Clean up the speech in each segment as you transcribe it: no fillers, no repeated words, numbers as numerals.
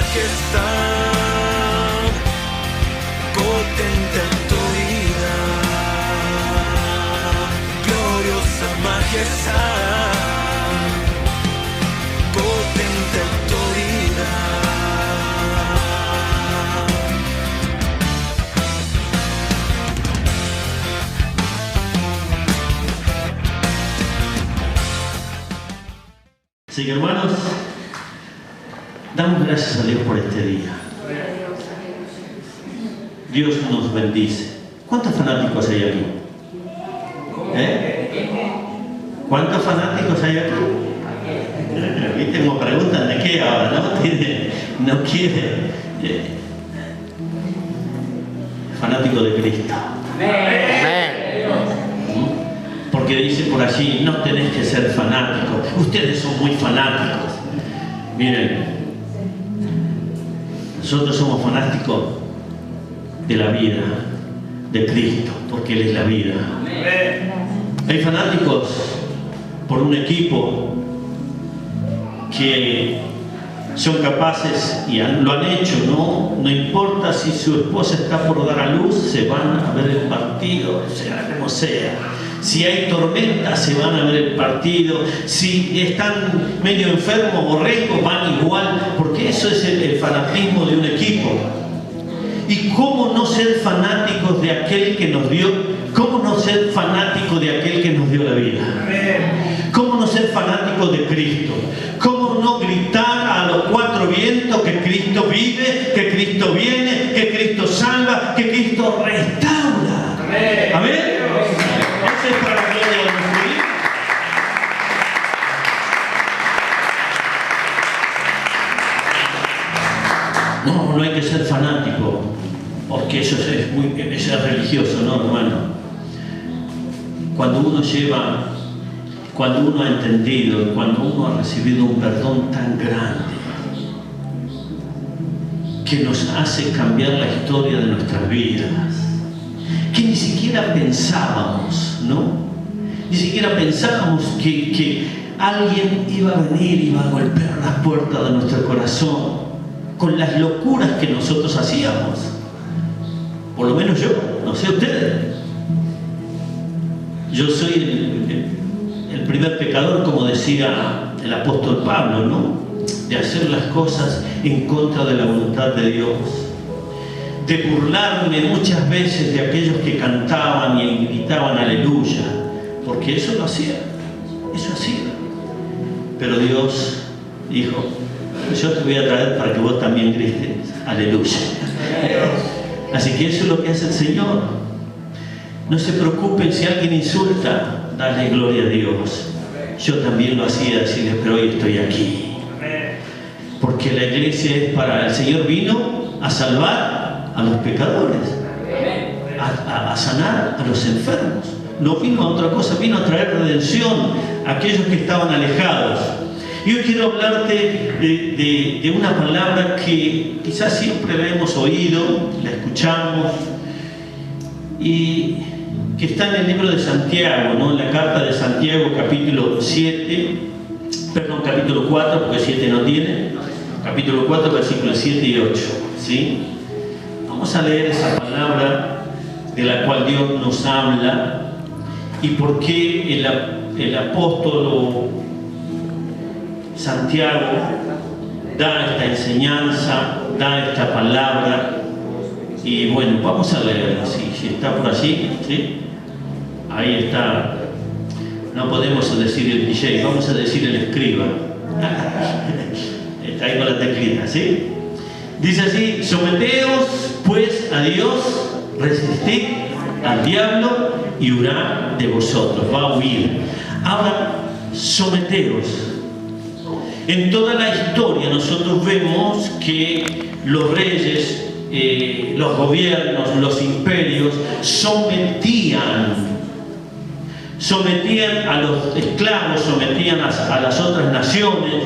majestad, potente autoridad, gloriosa majestad, potente autoridad. Así que, hermanos, damos gracias a Dios por este día. Dios nos bendice. ¿Cuántos fanáticos hay aquí? ¿Cuántos fanáticos hay aquí? ¿Viste cómo preguntan de qué ahora? No quiere. Fanático de Cristo. Porque dice por allí, no tenés que ser fanáticos. Ustedes son muy fanáticos. Miren, nosotros somos fanáticos de la vida, de Cristo, porque Él es la vida. Hay fanáticos por un equipo que son capaces, y lo han hecho, no importa si su esposa está por dar a luz, se van a ver el partido, sea como sea. Si hay tormenta, se van a ver el partido. Si están medio enfermos, borregos, van igual, porque eso es el fanatismo de un equipo. ¿Y cómo no ser fanáticos de aquel que nos dio? ¿Cómo no ser fanáticos de aquel que nos dio la vida? ¿Cómo no ser fanáticos de Cristo? ¿Cómo no gritar a los cuatro vientos que Cristo vive, que Cristo viene, que Cristo salva, que Cristo restaura? Amén. Ese es para la gloria de nuestro Dios. No hay que ser fanático, porque eso es religioso, ¿no, hermano? Cuando uno ha entendido, cuando uno ha recibido un perdón tan grande, que nos hace cambiar la historia de nuestras vidas, que ni siquiera pensábamos, ¿no? Ni siquiera pensábamos que alguien iba a venir y iba a golpear las puertas de nuestro corazón con las locuras que nosotros hacíamos. Por lo menos yo, no sé ustedes. Yo soy el primer pecador, como decía el apóstol Pablo, ¿no? De hacer las cosas en contra de la voluntad de Dios. De burlarme muchas veces de aquellos que cantaban y gritaban aleluya, porque eso lo hacía, eso hacía. Pero Dios dijo, yo te voy a traer para que vos también grites aleluya. Así que eso es lo que hace el Señor. No se preocupen si alguien insulta, dale gloria a Dios. Yo también lo hacía, decirles, pero hoy estoy aquí. Porque la iglesia es para... El Señor vino a salvar a los pecadores, a sanar a los enfermos. No vino a otra cosa, vino a traer redención a aquellos que estaban alejados. Y hoy quiero hablarte de una palabra que quizás siempre la hemos oído, la escuchamos, y que está en el libro de Santiago, ¿no? En la carta de Santiago, capítulo 4, porque 7 no tiene, capítulo 4, versículos 7 y 8, ¿sí? Vamos a leer esa palabra de la cual Dios nos habla y por qué el apóstol Santiago da esta enseñanza, da esta palabra. Y bueno, vamos a leerla, si está por allí, ¿sí? Ahí está. No podemos decir el DJ, vamos a decir el escriba. Está ahí con la teclita, ¿sí? Dice así: someteos pues a Dios, resistid al diablo y huirá de vosotros, va a huir. Ahora, someteos. En toda la historia nosotros vemos que los reyes, los gobiernos, los imperios sometían a los esclavos, sometían a las otras naciones.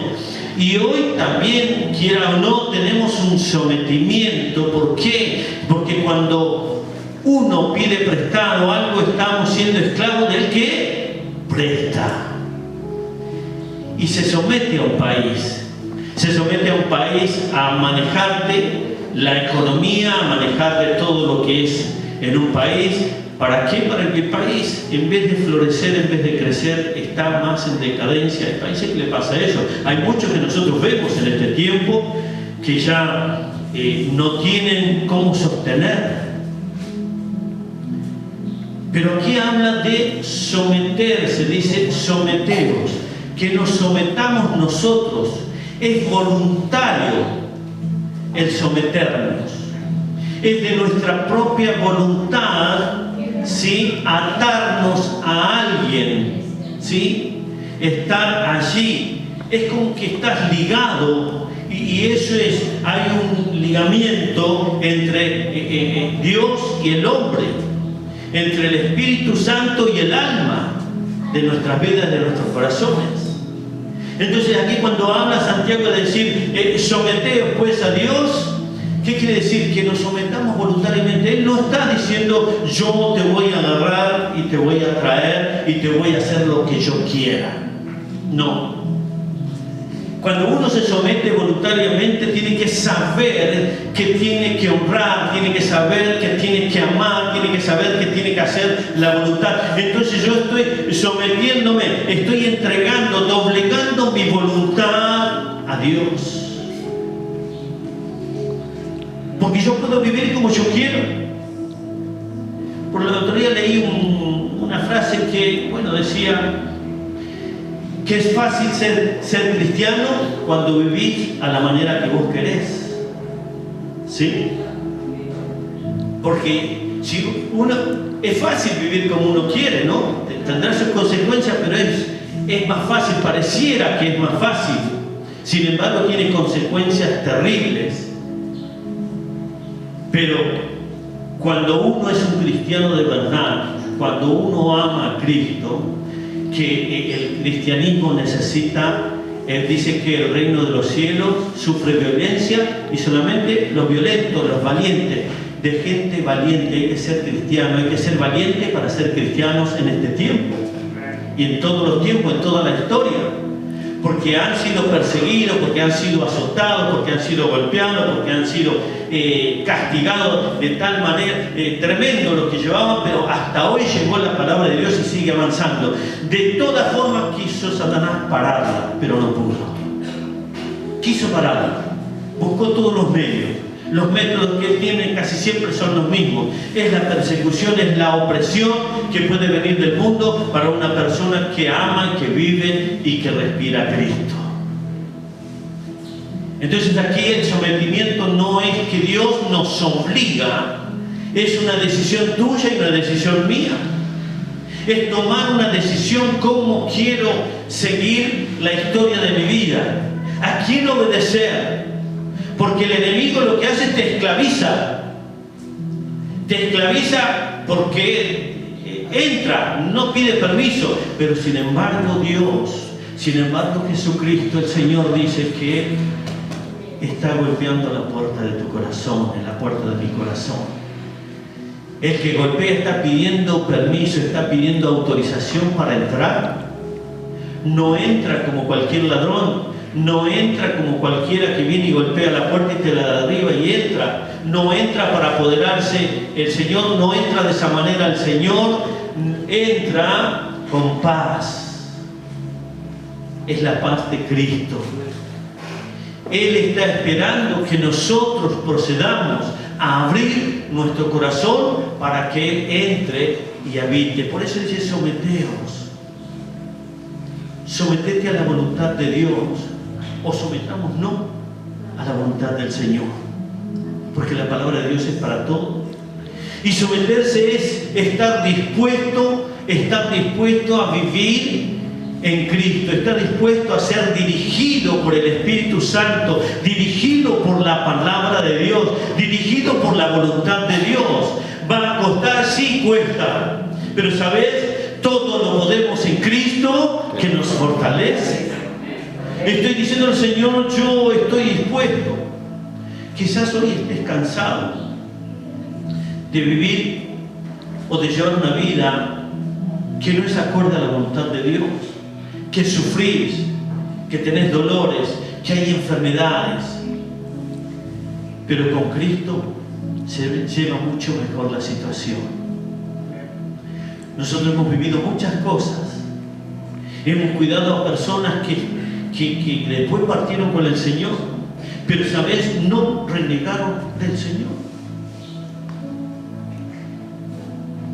Y hoy también, quiera o no, tenemos un sometimiento. ¿Por qué? Porque cuando uno pide prestado algo, estamos siendo esclavos del que presta y se somete a un país. Se somete a un país a manejarte la economía, a manejarte todo lo que es en un país. ¿Para qué? Para que el país, en vez de florecer, en vez de crecer, está más en decadencia. Hay países que le pasa eso. Hay muchos que nosotros vemos en este tiempo que ya no tienen cómo sostener. Pero aquí habla de someterse, dice someteros, que nos sometamos nosotros. Es voluntario el someternos. Es de nuestra propia voluntad, ¿sí?, atarnos a alguien, ¿sí?, estar allí. Es como que estás ligado, y eso es, hay un ligamiento entre Dios y el hombre, entre el Espíritu Santo y el alma de nuestras vidas, de nuestros corazones. Entonces aquí cuando habla Santiago de decir someteos pues a Dios, ¿qué quiere decir? Que nos sometamos voluntariamente. Él no está diciendo yo te voy a agarrar y te voy a traer y te voy a hacer lo que yo quiera. No. Cuando uno se somete voluntariamente, tiene que saber que tiene que honrar, tiene que saber que tiene que amar, tiene que saber que tiene que hacer la voluntad. Entonces yo estoy sometiéndome, estoy entregando, doblegando mi voluntad a Dios. Porque yo puedo vivir como yo quiero. Por el otro día leí una frase que, bueno, decía que es fácil ser cristiano cuando vivís a la manera que vos querés. ¿Sí? Porque si uno, es fácil vivir como uno quiere, ¿no? Tendrá sus consecuencias, pero es más fácil, pareciera que es más fácil. Sin embargo, tiene consecuencias terribles. Pero cuando uno es un cristiano de verdad, cuando uno ama a Cristo, que el cristianismo necesita, él dice que el reino de los cielos sufre violencia y solamente los violentos, los valientes, de gente valiente. Hay que ser cristiano, hay que ser valiente para ser cristianos en este tiempo y en todos los tiempos, en toda la historia, porque han sido perseguidos, porque han sido azotados, porque han sido golpeados, porque han sido castigados de tal manera, tremendo lo que llevaban, pero hasta hoy llegó la palabra de Dios y sigue avanzando. De todas formas quiso Satanás pararla, pero no pudo. Quiso pararla, buscó todos los medios. Los métodos que él tiene casi siempre son los mismos. Es la persecución, es la opresión que puede venir del mundo para una persona que ama, que vive y que respira a Cristo. Entonces aquí el sometimiento no es que Dios nos obliga, es una decisión tuya y una decisión mía. Es tomar una decisión cómo quiero seguir la historia de mi vida, a quién obedecer. Porque el enemigo lo que hace es te esclaviza. Te esclaviza porque entra, no pide permiso. Pero sin embargo Dios, sin embargo Jesucristo, el Señor, dice que está golpeando la puerta de tu corazón, en la puerta de mi corazón. El que golpea está pidiendo permiso, está pidiendo autorización para entrar. No entra como cualquier ladrón. No entra como cualquiera que viene y golpea la puerta y te la da arriba y entra. No entra para apoderarse el Señor, no entra de esa manera el Señor, entra con paz. Es la paz de Cristo. Él está esperando que nosotros procedamos a abrir nuestro corazón para que Él entre y habite. Por eso dice someteos. Sometete a la voluntad de Dios. O sometámonos a la voluntad del Señor, porque la palabra de Dios es para todo. Y someterse es estar dispuesto a vivir en Cristo, estar dispuesto a ser dirigido por el Espíritu Santo, dirigido por la palabra de Dios, dirigido por la voluntad de Dios. Va a costar, sí cuesta, pero ¿sabes? Todo lo podemos en Cristo que nos fortalece. Estoy diciendo al Señor, yo estoy dispuesto. Quizás hoy estés cansado de vivir o de llevar una vida que no es acorde a la voluntad de Dios, que sufrís, que tenés dolores, que hay enfermedades, pero con Cristo se lleva mucho mejor la situación. Nosotros hemos vivido muchas cosas, hemos cuidado a personas que después partieron con el Señor, pero esa vez no renegaron del Señor.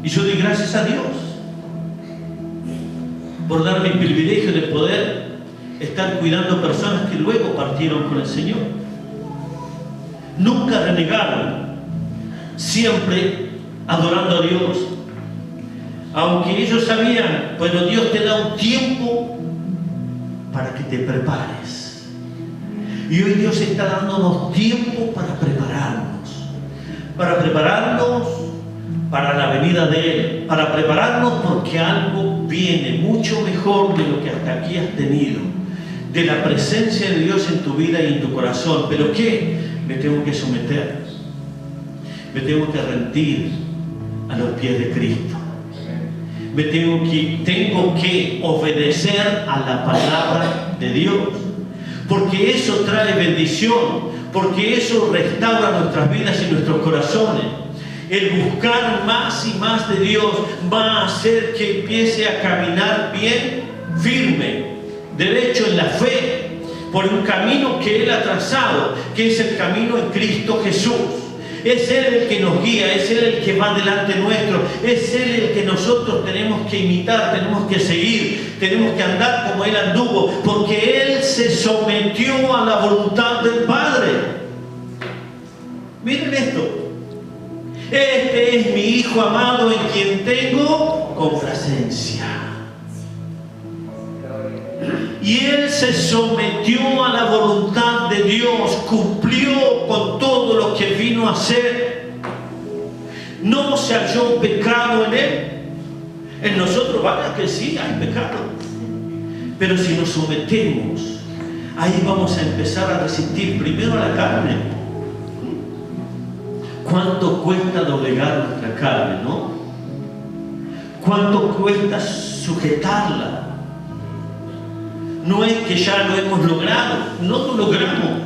Y yo doy gracias a Dios por darme el privilegio de poder estar cuidando personas que luego partieron con el Señor. Nunca renegaron, siempre adorando a Dios. Aunque ellos sabían, bueno, Dios te da un tiempo para que te prepares. Y hoy Dios está dándonos tiempo para prepararnos para la venida de Él, para prepararnos porque algo viene mucho mejor de lo que hasta aquí has tenido, de la presencia de Dios en tu vida y en tu corazón. ¿Pero qué? Me tengo que someter, me tengo que rendir a los pies de Cristo, tengo que obedecer a la palabra de Dios, porque eso trae bendición, porque eso restaura nuestras vidas y nuestros corazones. El buscar más y más de Dios va a hacer que empiece a caminar bien, firme, derecho en la fe, por un camino que Él ha trazado, que es el camino en Cristo Jesús. Es Él el que nos guía, es Él el que va delante nuestro, es Él el que nosotros tenemos que imitar, tenemos que seguir, tenemos que andar como Él anduvo, porque Él se sometió a la voluntad del Padre. Miren esto. Este es mi Hijo amado en quien tengo complacencia. Y Él se sometió a la voluntad de Dios, cumplió con todo lo que vino a hacer. No se halló pecado en Él. En nosotros, vaya que sí, hay pecado. Pero si nos sometemos, ahí vamos a empezar a resistir primero a la carne. ¿Cuánto cuesta doblegar nuestra carne, no? ¿Cuánto cuesta sujetarla? No es que ya lo hemos logrado, no lo logramos,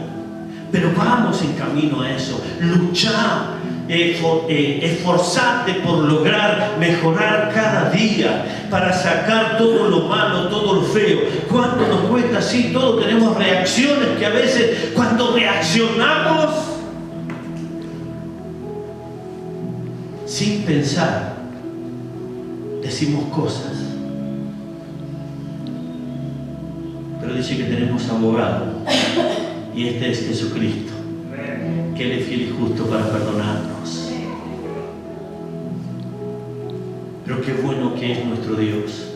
pero vamos en camino a eso. Luchar, esforzarte por lograr mejorar cada día, para sacar todo lo malo, todo lo feo. ¿Cuánto nos cuesta? Sí, todos tenemos reacciones que a veces cuando reaccionamos sin pensar, decimos cosas. Pero dice que tenemos abogado, y este es Jesucristo, que Él es fiel y justo para perdonarnos. Pero qué bueno que es nuestro Dios,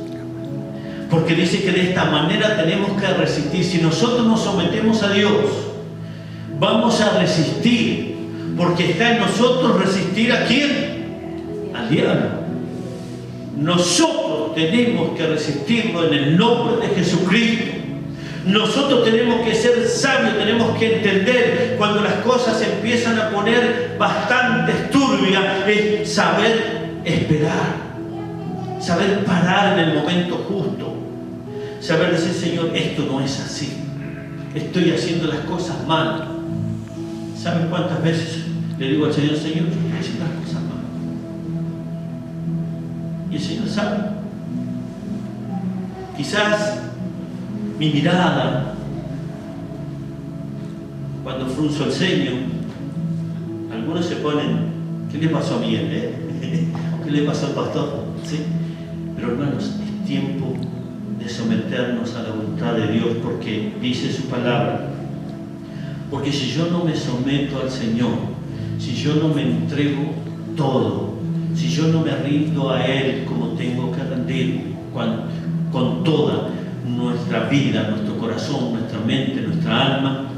porque dice que de esta manera tenemos que resistir. Si nosotros nos sometemos a Dios, vamos a resistir, porque está en nosotros resistir ¿a quién? Al diablo. Nosotros tenemos que resistirlo en el nombre de Jesucristo. Nosotros tenemos que ser sabios, tenemos que entender cuando las cosas se empiezan a poner bastante turbias, es saber esperar, saber parar en el momento justo, saber decir, Señor, esto no es así, estoy haciendo las cosas mal. ¿Saben cuántas veces le digo al Señor, Señor, yo estoy haciendo las cosas mal? Y el Señor sabe. Quizás mi mirada, cuando frunzo el ceño, algunos se ponen, ¿qué le pasó a mí? ¿Qué le pasó al pastor? ¿Sí? Pero hermanos, es tiempo de someternos a la voluntad de Dios, porque dice su palabra. Porque si yo no me someto al Señor, si yo no me entrego todo, si yo no me rindo a Él como tengo que rendir, con toda nuestra vida, nuestro corazón, nuestra mente, nuestra alma,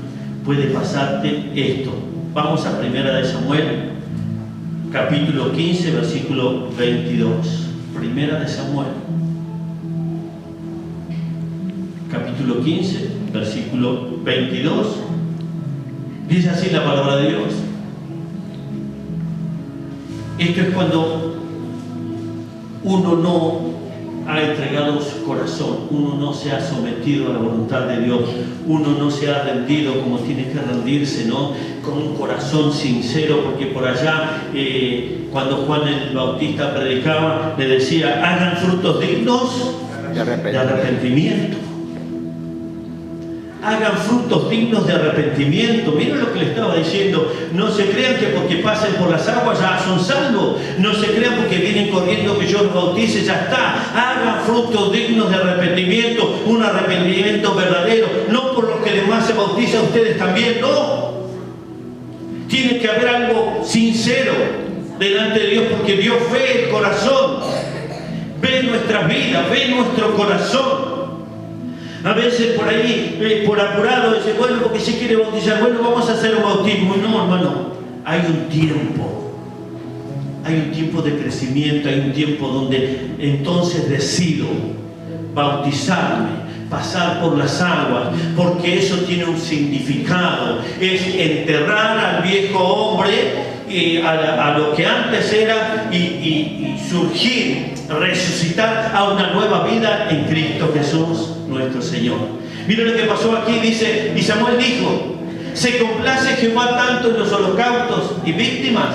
puede pasarte esto. Vamos a 1 de Samuel, capítulo 15, versículo 22. 1 de Samuel, capítulo 15, versículo 22. Dice así la palabra de Dios. Esto es cuando uno no ha entregado su corazón, uno no se ha sometido a la voluntad de Dios, uno no se ha rendido como tiene que rendirse, ¿no? Con un corazón sincero, porque por allá, cuando Juan el Bautista predicaba, le decía, hagan frutos dignos de arrepentimiento. Hagan frutos dignos de arrepentimiento. Miren lo que le estaba diciendo. No se crean que porque pasen por las aguas ya son salvos. No se crean porque vienen corriendo que yo los bautice, ya está. Hagan frutos dignos de arrepentimiento. Un arrepentimiento verdadero. No por lo que demás se bautiza, ustedes también, no. Tiene que haber algo sincero delante de Dios, porque Dios ve el corazón. Ve nuestras vidas, ve nuestro corazón. A veces por ahí, por apurado, dice, bueno, porque se quiere bautizar, bueno, vamos a hacer un bautismo. No, hermano, hay un tiempo de crecimiento, hay un tiempo donde entonces decido bautizarme, pasar por las aguas, porque eso tiene un significado, es enterrar al viejo hombre, a lo que antes era, y surgir, resucitar a una nueva vida en Cristo Jesús nuestro Señor. Mira lo que pasó aquí, dice, y Samuel dijo, se complace Jehová tanto en los holocaustos y víctimas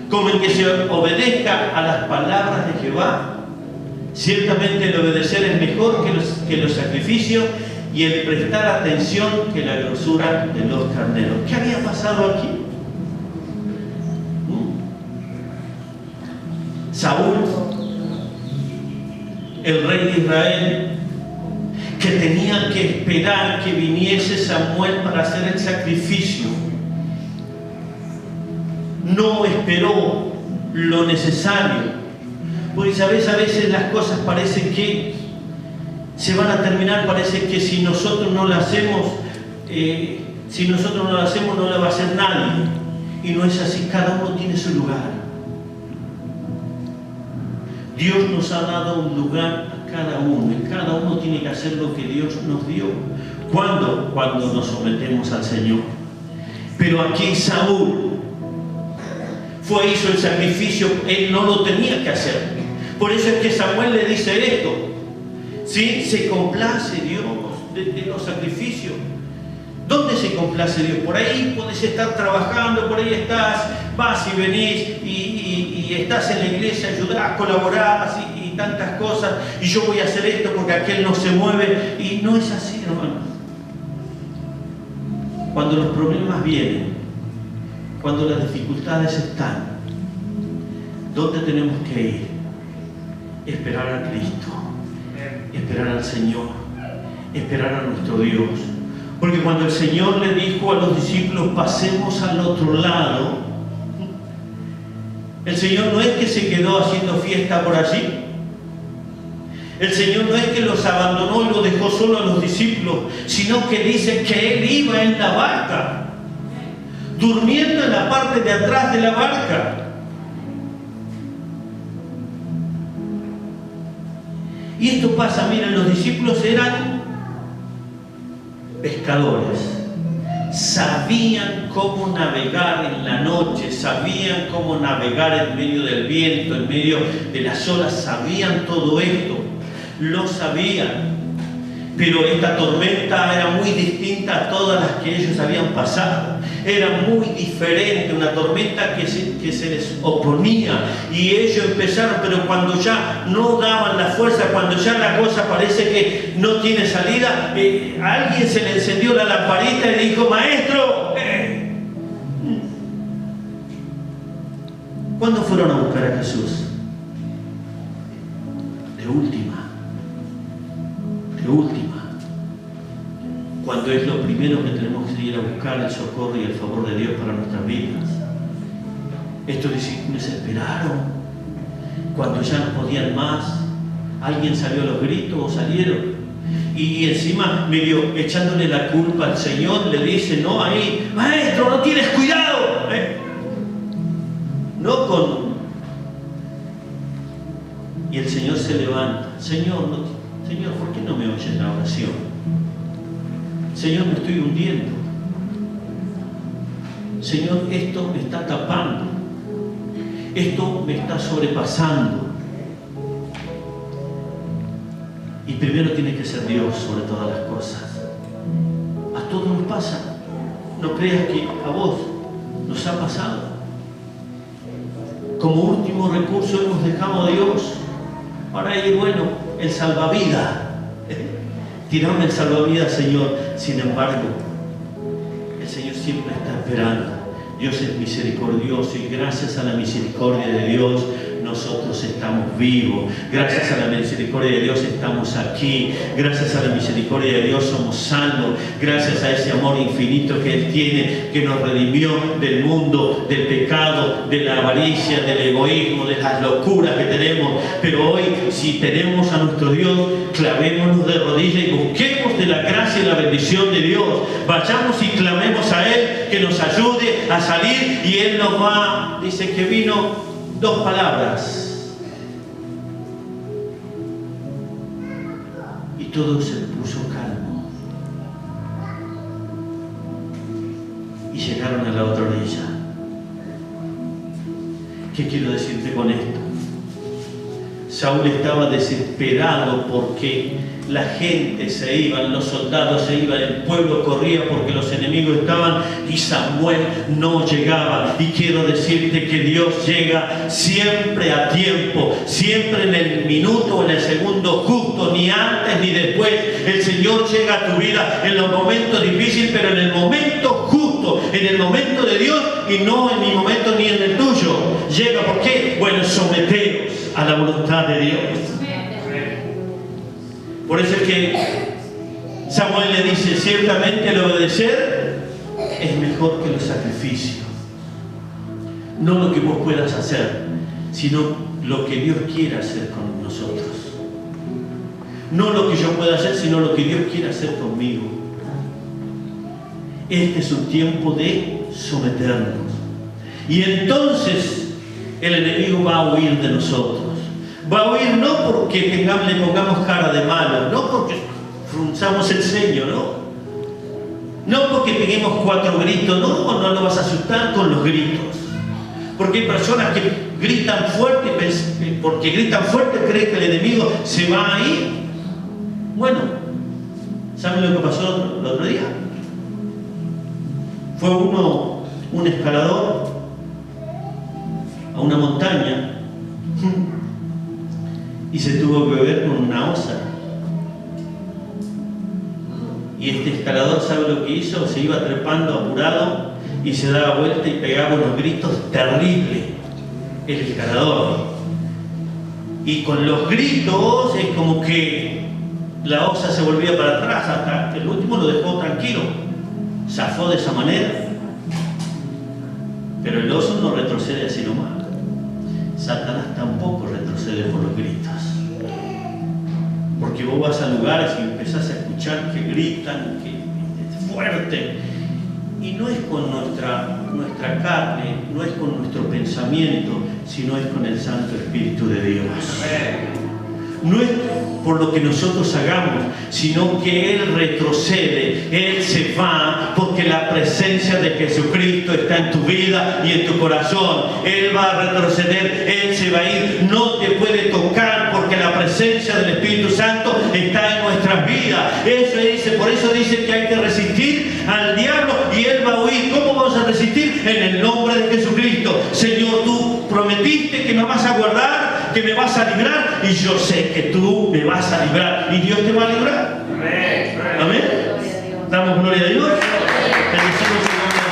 como en que se obedezca a las palabras de Jehová. Ciertamente el obedecer es mejor que los sacrificios, y el prestar atención que la grosura de los carneros. ¿Qué había pasado aquí? Saúl, el rey de Israel, que tenía que esperar que viniese Samuel para hacer el sacrificio, no esperó lo necesario. Porque sabes, a veces las cosas parecen que se van a terminar, parece que si nosotros no las hacemos, no la va a hacer nadie. Y no es así, cada uno tiene su lugar. Dios nos ha dado un lugar a cada uno, y cada uno tiene que hacer lo que Dios nos dio. ¿Cuándo? Cuando nos sometemos al Señor. Pero aquí Saúl hizo el sacrificio, él no lo tenía que hacer. Por eso es que Samuel le dice esto. ¿Sí? Se complace Dios de los sacrificios. ¿Dónde se complace Dios? Por ahí puedes estar trabajando, por ahí estás, vas y venís y estás en la iglesia, ayudás, colaborás y tantas cosas, y yo voy a hacer esto porque aquel no se mueve, y no es así, hermanos. Cuando los problemas vienen, cuando las dificultades están, ¿dónde tenemos que ir? Esperar a Cristo, esperar al Señor, esperar a nuestro Dios. Porque cuando el Señor le dijo a los discípulos, pasemos al otro lado, el Señor no es que se quedó haciendo fiesta por allí. El Señor no es que los abandonó y los dejó solo a los discípulos, sino que dice que Él iba en la barca, durmiendo en la parte de atrás de la barca. Y esto pasa, miren, los discípulos eran pescadores, sabían cómo navegar en la noche, sabían cómo navegar en medio del viento, en medio de las olas, sabían todo esto, lo sabían. Pero esta tormenta era muy distinta a todas las que ellos habían pasado. Era muy diferente, una tormenta que se les oponía, y ellos empezaron, pero cuando ya no daban la fuerza, cuando ya la cosa parece que no tiene salida, a alguien se le encendió la lamparita y le dijo, maestro, ¿cuándo fueron a buscar a Jesús? De última. Cuando es lo primero que tenemos que ir a buscar, el socorro y el favor de Dios para nuestras vidas. Estos discípulos esperaron. Cuando ya no podían más, alguien salió a los gritos o salieron. Y encima, medio echándole la culpa al Señor, le dice, no, ahí, maestro, no tienes cuidado. No con... Y el Señor se levanta. Señor, ¿por qué no me oyes la oración? Señor, me estoy hundiendo. Señor, esto me está tapando. Esto me está sobrepasando. Y primero tiene que ser Dios sobre todas las cosas. A todos nos pasa. No creas que a vos nos ha pasado. Como último recurso hemos dejado a Dios para ir, bueno, el salvavidas. Tirame el salvavidas, Señor. Sin embargo, el Señor siempre está esperando. Dios es misericordioso y gracias a la misericordia de Dios nosotros estamos vivos. Gracias a la misericordia de Dios estamos aquí. Gracias a la misericordia de Dios somos salvos. Gracias a ese amor infinito que Él tiene, que nos redimió del mundo, del pecado, de la avaricia, del egoísmo, de las locuras que tenemos. Pero hoy, si tenemos a nuestro Dios, clavémonos de rodillas y busquemos de la gracia y la bendición de Dios. Vayamos y clamemos a Él que nos ayude a salir, y Él nos va, dice que vino 2 palabras y todo se puso calmo y llegaron a la otra orilla. ¿Qué quiero decirte con esto? Saúl estaba desesperado porque la gente se iba, los soldados se iban, el pueblo corría porque los enemigos estaban y Samuel no llegaba. Y quiero decirte que Dios llega siempre a tiempo, siempre en el minuto, en el segundo justo, ni antes ni después. El Señor llega a tu vida en los momentos difíciles, pero en el momento justo, en el momento de Dios y no en mi momento ni en el tuyo. Llega, ¿por qué? Bueno, someteos a la voluntad de Dios. Por eso es que Samuel le dice, ciertamente el obedecer es mejor que los sacrificios. No lo que vos puedas hacer, sino lo que Dios quiera hacer con nosotros. No lo que yo pueda hacer, sino lo que Dios quiera hacer conmigo. Este es un tiempo de someternos. Y entonces el enemigo va a huir de nosotros. Va a huir no porque le pongamos cara de malo, no porque frunzamos el ceño, no porque peguemos 4 gritos, no lo vas a asustar con los gritos. Porque hay personas que gritan fuerte, porque gritan fuerte creen que el enemigo se va a ir. Bueno, ¿saben lo que pasó el otro día? Fue un escalador a una montaña y se tuvo que ver con una osa. Y este escalador, ¿sabe lo que hizo? Se iba trepando apurado y se daba vuelta y pegaba unos gritos terribles, el escalador. Y con los gritos es como que la osa se volvía para atrás, hasta que el último lo dejó tranquilo, zafó de esa manera. Pero el oso no retrocede así nomás. Satanás tampoco retrocede por los gritos. Porque vos vas a lugares y empezás a escuchar que gritan, que es fuerte. Y no es con nuestra carne, no es con nuestro pensamiento, sino es con el Santo Espíritu de Dios. No es por lo que nosotros hagamos, sino que Él retrocede, Él se va, porque la presencia de Jesucristo está en tu vida y en tu corazón. Él va a retroceder, Él se va a ir, no te puede tocar, porque la presencia del Espíritu Santo está en nuestras vidas. Por eso dice que hay que resistir al diablo y Él va a huir. ¿Cómo vamos a resistir? En el nombre de Jesucristo. Señor, tú prometiste que me vas a guardar, que me vas a librar, y yo sé que tú me vas a librar, y Dios te va a librar. Amén. Damos gloria a Dios. Bendecimos su nombre.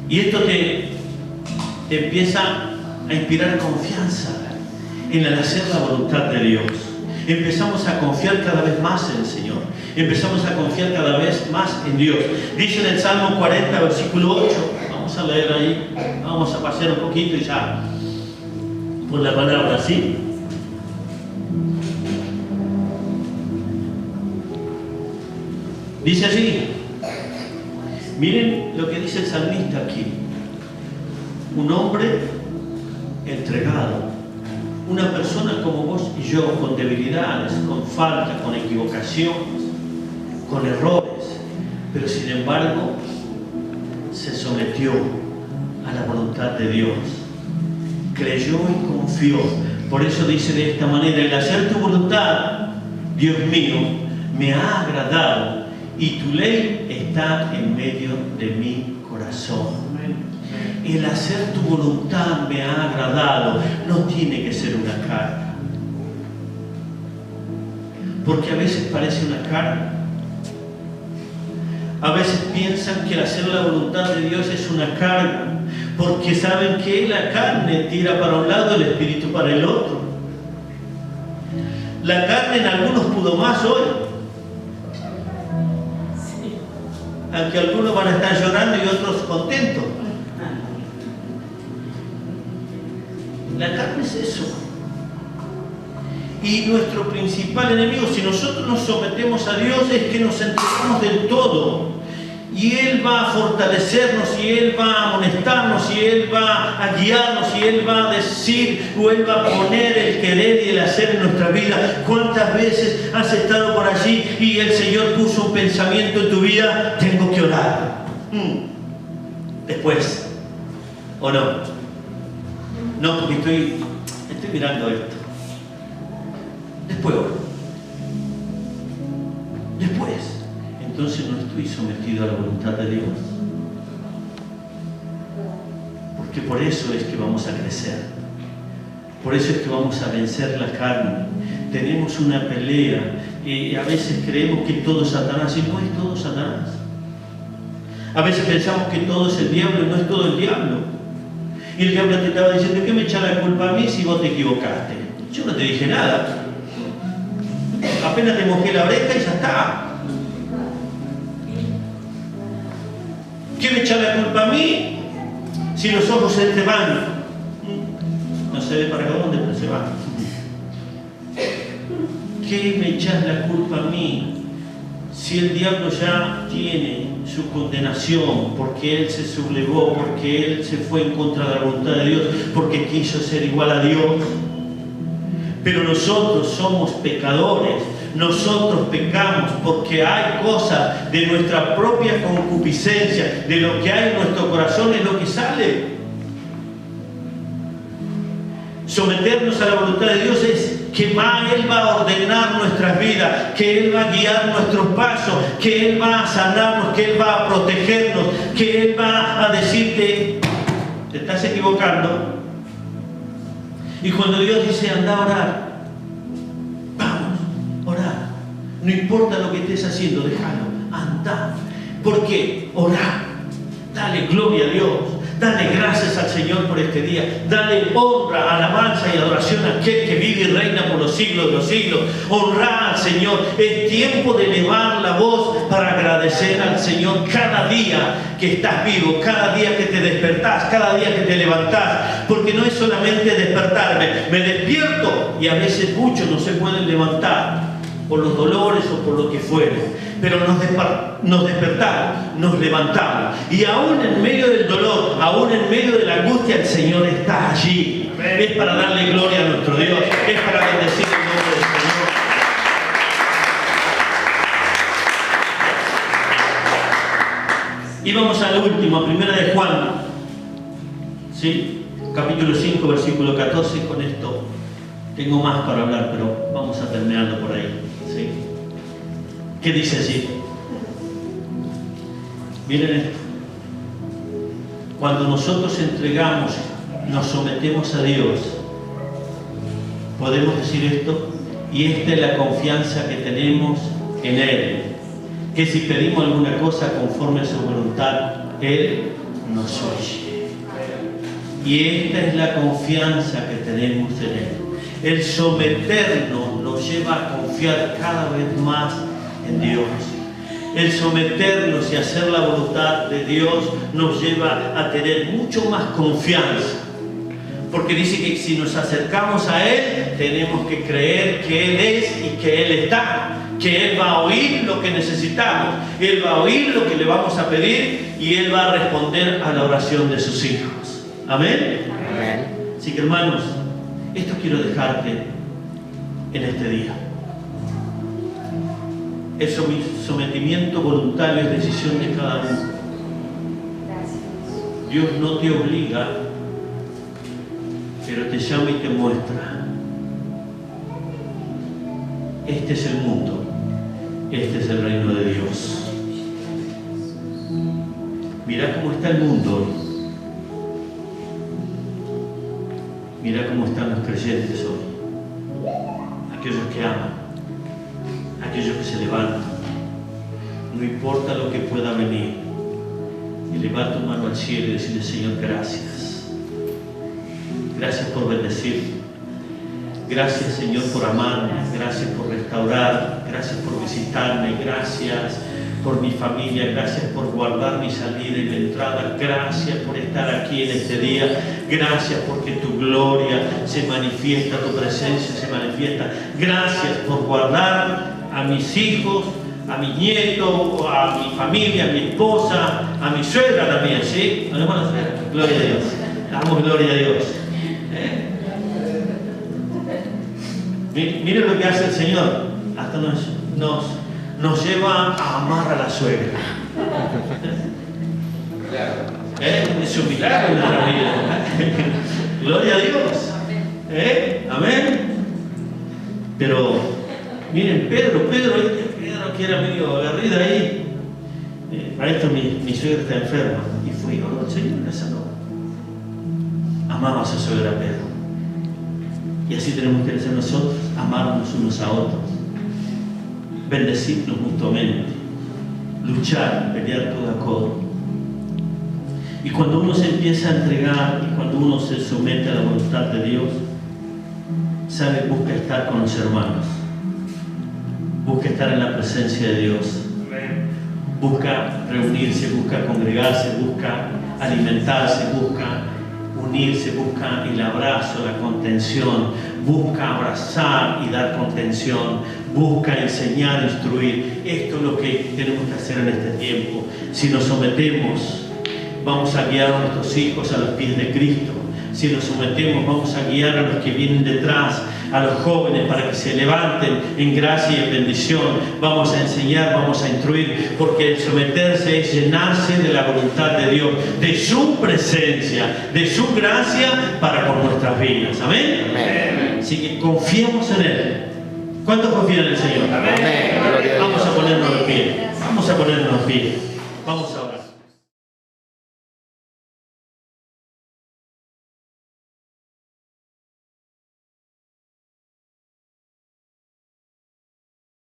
Y esto te empieza a inspirar confianza en el hacer la voluntad de Dios. Empezamos a confiar cada vez más en el Señor. Empezamos a confiar cada vez más en Dios. Dice en el Salmo 40, versículo 8. Vamos a leer ahí. Vamos a pasear un poquito y ya. Por la palabra, ¿sí? Dice así. Miren lo que dice el salmista aquí. Un hombre entregado. Una persona como vos y yo, con debilidades, con faltas, con equivocaciones, con errores, pero sin embargo se sometió a la voluntad de Dios. Creyó y confió. Por eso dice de esta manera: el hacer tu voluntad, Dios mío, me ha agradado, y tu ley está en medio de mi corazón. El hacer tu voluntad me ha agradado. No tiene que ser una carga, porque a veces parece una carga. A veces piensan que el hacer la voluntad de Dios es una carga, porque saben que la carne tira para un lado, el espíritu para el otro. La carne en algunos pudo más hoy, aunque algunos van a estar llorando y otros contentos. La carne es eso. Y nuestro principal enemigo, si nosotros nos sometemos a Dios, es que nos entregamos del todo. Y Él va a fortalecernos, y Él va a amonestarnos, y Él va a guiarnos, y Él va a decir, o Él va a poner el querer y el hacer en nuestra vida. ¿Cuántas veces has estado por allí y el Señor puso un pensamiento en tu vida? Tengo que orar. Después, ¿o no? No, porque estoy mirando esto. Después oro. Después. Entonces no estoy sometido a la voluntad de Dios. Porque por eso es que vamos a crecer. Por eso es que vamos a vencer la carne. Tenemos una pelea. A veces creemos que todo es Satanás, y no es todo Satanás. A veces pensamos que todo es el diablo, y no es todo el diablo. Y el diablo te estaba diciendo: ¿qué me echa la culpa a mí si vos te equivocaste? Yo no te dije nada. Apenas te mojé la oreja y ya está. ¿Qué me echa la culpa a mí si los ojos se te van? No se ve para dónde, pero se van. ¿Qué me echas la culpa a mí si el diablo ya tiene su condenación, porque él se sublevó, porque él se fue en contra de la voluntad de Dios, porque quiso ser igual a Dios? Pero nosotros somos pecadores. Nosotros pecamos porque hay cosas de nuestra propia concupiscencia, de lo que hay en nuestro corazón es lo que sale. Someternos a la voluntad de Dios es que Él va a ordenar nuestras vidas, que Él va a guiar nuestros pasos, que Él va a sanarnos, que Él va a protegernos, que Él va a decirte: te estás equivocando. Y cuando Dios dice: anda a orar, no importa lo que estés haciendo, déjalo, anda. ¿Por qué? Orá, dale gloria a Dios, dale gracias al Señor por este día, dale honra, alabanza y adoración a aquel que vive y reina por los siglos de los siglos. Honra al Señor. Es tiempo de elevar la voz para agradecer al Señor cada día que estás vivo, cada día que te despertás, cada día que te levantás, porque no es solamente despertarme, me despierto y a veces muchos no se pueden levantar por los dolores o por lo que fuere, pero nos despertamos, nos levantamos, y aún en medio del dolor, aún en medio de la angustia, el Señor está allí. Es para darle gloria a nuestro Dios, es para bendecir el nombre del Señor. Y vamos al último, a Primera de Juan, ¿sí? Capítulo 5, versículo 14. Con esto tengo más para hablar, pero vamos a terminarlo por ahí. ¿Sí? ¿Qué dice allí? Miren esto. Cuando nosotros entregamos, nos sometemos a Dios, podemos decir esto, y esta es la confianza que tenemos en Él, que si pedimos alguna cosa conforme a su voluntad, Él nos oye. Y esta es la confianza que tenemos en Él. El someternos nos lleva a confiar cada vez más en Dios. El someternos y hacer la voluntad de Dios nos lleva a tener mucho más confianza. Porque dice que si nos acercamos a Él, tenemos que creer que Él es y que Él está. Que Él va a oír lo que necesitamos. Él va a oír lo que le vamos a pedir y Él va a responder a la oración de sus hijos. ¿Amén? Amén. Así que, hermanos, esto quiero dejarte en este día. El sometimiento voluntario es decisión de cada uno. Dios no te obliga, pero te llama y te muestra. Este es el mundo, este es el reino de Dios. Mirá cómo está el mundo hoy. Mirá cómo están los creyentes hoy. Aquellos que aman, aquellos que se levantan. No importa lo que pueda venir. Elevar tu mano al cielo y decirle: Señor, gracias. Gracias por bendecirme. Gracias, Señor, por amarme. Gracias por restaurar. Gracias por visitarme. Gracias por mi familia. Gracias por guardar mi salida y mi entrada. Gracias por estar aquí en este día. Gracias porque tu gloria se manifiesta, tu presencia se manifiesta. Gracias por guardar a mis hijos, a mi nieto, a mi familia, a mi esposa, a mi suegra también, ¿sí? ¿No le van a hacer? Gloria a Dios. Damos gloria a Dios. Miren lo que hace el Señor. Hasta nos lleva a amar a la suegra. Es un milagro en nuestra vida. Gloria a Dios. Amén. Pero miren, Pedro que era medio agarrida ahí. Para esto mi suegra está enferma. Y fui, el Señor la sanó. Amaba a su suegra Pedro. Y así tenemos que ser nosotros, amarnos unos a otros, bendecirnos mutuamente, luchar, pelear codo a codo. Y cuando uno se empieza a entregar, y cuando uno se somete a la voluntad de Dios, sabe, busca estar con los hermanos, busca estar en la presencia de Dios, busca reunirse, busca congregarse, busca alimentarse, busca unirse, busca el abrazo, la contención, busca abrazar y dar contención, busca enseñar, instruir. Esto es lo que tenemos que hacer en este tiempo. Si nos sometemos, vamos a guiar a nuestros hijos a los pies de Cristo. Si nos sometemos, vamos a guiar a los que vienen detrás, a los jóvenes, para que se levanten en gracia y en bendición. Vamos a enseñar, vamos a instruir, porque el someterse es llenarse de la voluntad de Dios, de su presencia, de su gracia para con nuestras vidas. ¿Amén? Amén. Así que confiemos en Él. ¿Cuántos confían en el Señor? Amén. Vamos a ponernos de pie. Vamos a ponernos de pie. Vamos a orar.